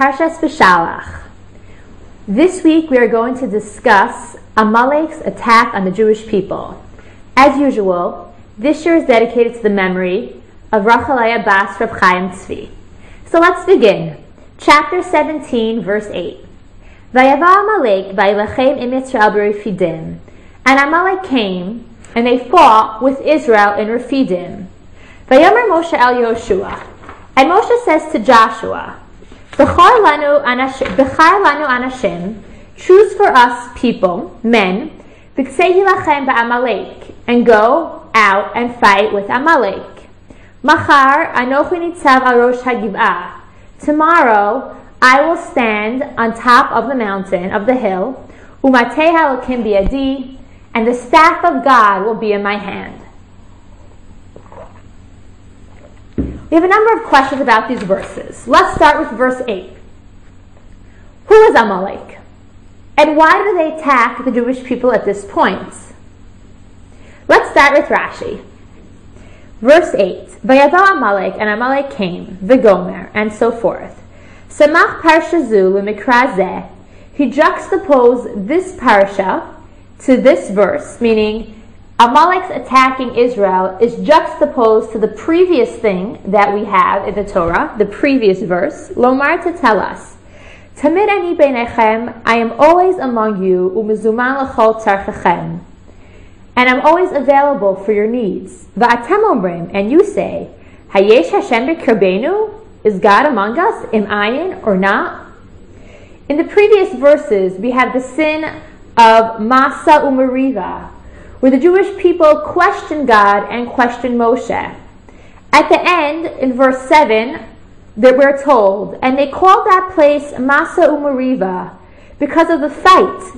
Parshat Beshalach. This week we are going to discuss Amalek's attack on the Jewish people. As usual, this year is dedicated to the memory of Rachalaya Bas Reb Chaim Tzvi. So let's begin. Chapter 17, verse 8. Vayava Amalek vayilachem im Yisrael b'Refidim. And Amalek came, and they fought with Israel in Refidim. Vayomer Moshe el Yehoshua. And Moshe says to Joshua, B'char lanu anashim, choose for us people, men, v'ksei hilachem ba'Amalek, and go out and fight with Amalek. Machar anochi nitzav al rosh hagiv'ah. Tomorrow I will stand on top of the mountain, of the hill, umatei halokim biyadi, and the staff of God will be in my hand. We have a number of questions about these verses. Let's start with verse 8. Who is Amalek? And why do they attack the Jewish people at this point? Let's start with Rashi. Verse 8. Vayava Amalek, and Amalek came, v'gomer, and so forth. Samach parsha zu l'mikra zeh. He juxtaposed this parsha to this verse, meaning Amalek's attacking Israel is juxtaposed to the previous thing that we have in the Torah, the previous verse, Lomar, to tell us, Tamid ani beinechem, I am always among you, umezuman l'chol tzarchechem, and I'm always available for your needs. Va'atem omrim, and you say, Hayesh Hashem b'kirbeinu, is God among us, im ayin, or not? In the previous verses, we have the sin of Masa Umariva, where the Jewish people questioned God and questioned Moshe. At the end, in verse 7, that we're told, and they called that place Masa Umariva because of the fight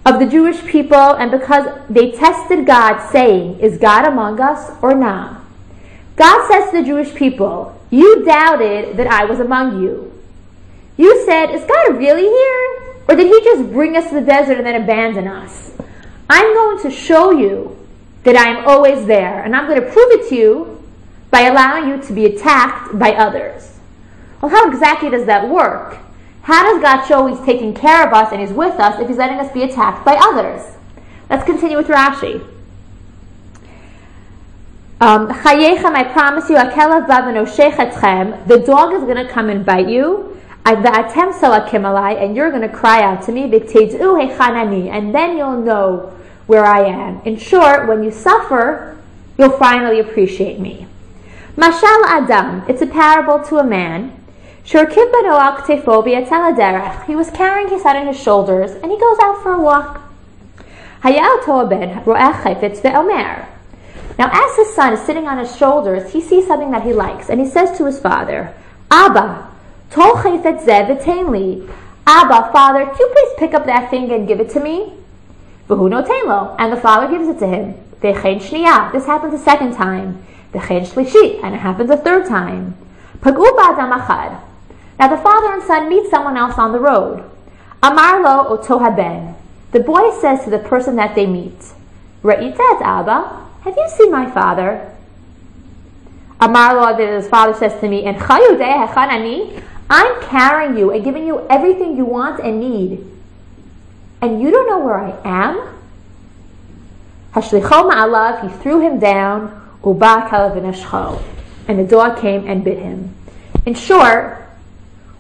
of the Jewish people and because they tested God, saying, is God among us or not? God says to the Jewish people, you doubted that I was among you. You said, is God really here? Or did he just bring us to the desert and then abandon us? I'm going to show you that I'm always there, and I'm going to prove it to you by allowing you to be attacked by others. Well, how exactly does that work? How does God show he's taking care of us and he's with us if he's letting us be attacked by others? Let's continue with Rashi. Chayechem, I promise you, akelav v'anoshech etchem, the dog is going to come and bite you, and you're going to cry out to me, and then you'll know where I am. In short, when you suffer, you'll finally appreciate me. Mashal Adam, it's a parable to a man. He was carrying his son on his shoulders, and he goes out for a walk. Now, as his son is sitting on his shoulders, he sees something that he likes, and he says to his father, Abba, Abba, Father, could you please pick up that thing and give it to me? And the father gives it to him. This happens a second time. And it happens a third time. Now the father and son meet someone else on the road. Amarlo oto haben. The boy says to the person that they meet, Ra'ita Abba, have you seen my father? Amarlo, his father says to me, and chayudeh hechanani, I'm carrying you and giving you everything you want and need. And you don't know where I am? Hashlicho ma'alav, he threw him down, uba kalav v'nashcho, and the dog came and bit him. In short,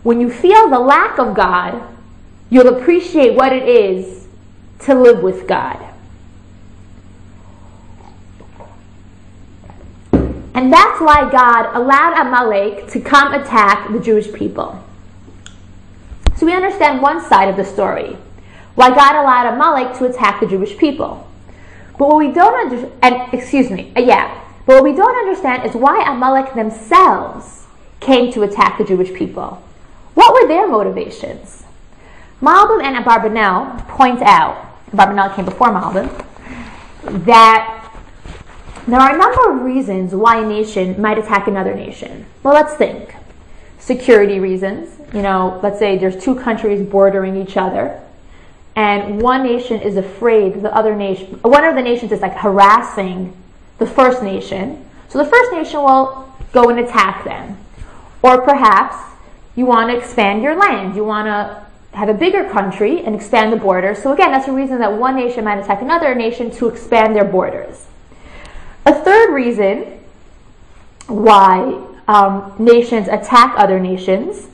when you feel the lack of God, you'll appreciate what it is to live with God. And that's why God allowed Amalek to come attack the Jewish people. So we understand one side of the story, why God allowed Amalek to attack the Jewish people. But what we don't But what we don't understand is why Amalek themselves came to attack the Jewish people. What were their motivations? Malbim and Abarbanel point out, Abarbanel came before Malbim, that there are a number of reasons why a nation might attack another nation. Well, let's think. Security reasons. Let's say there's two countries bordering each other, and one nation is afraid one of the nations is like harassing the first nation. So the first nation will go and attack them. Or perhaps you want to expand your land. You want to have a bigger country and expand the borders. So again, that's a reason that one nation might attack another nation to expand their borders. A third reason why nations attack other nations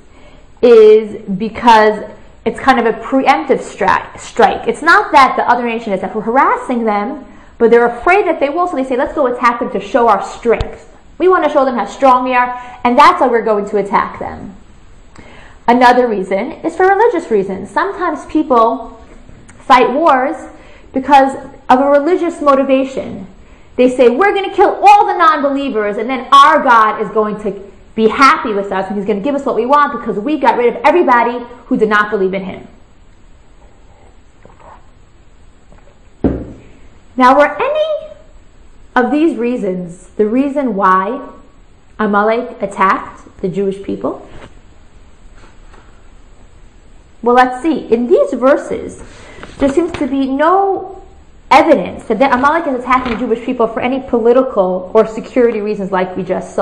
is because it's kind of a preemptive strike. It's not that the other nation is harassing them, but they're afraid that they will, so they say, let's go attack them to show our strength. We want to show them how strong we are, and that's why we're going to attack them. Another reason is for religious reasons. Sometimes people fight wars because of a religious motivation. They say, we're going to kill all the non-believers, and then our God is going to be happy with us, and he's going to give us what we want because we got rid of everybody who did not believe in him. Now, were any of these reasons the reason why Amalek attacked the Jewish people? Well, let's see. In these verses, there seems to be no evidence that Amalek is attacking the Jewish people for any political or security reasons like we just saw.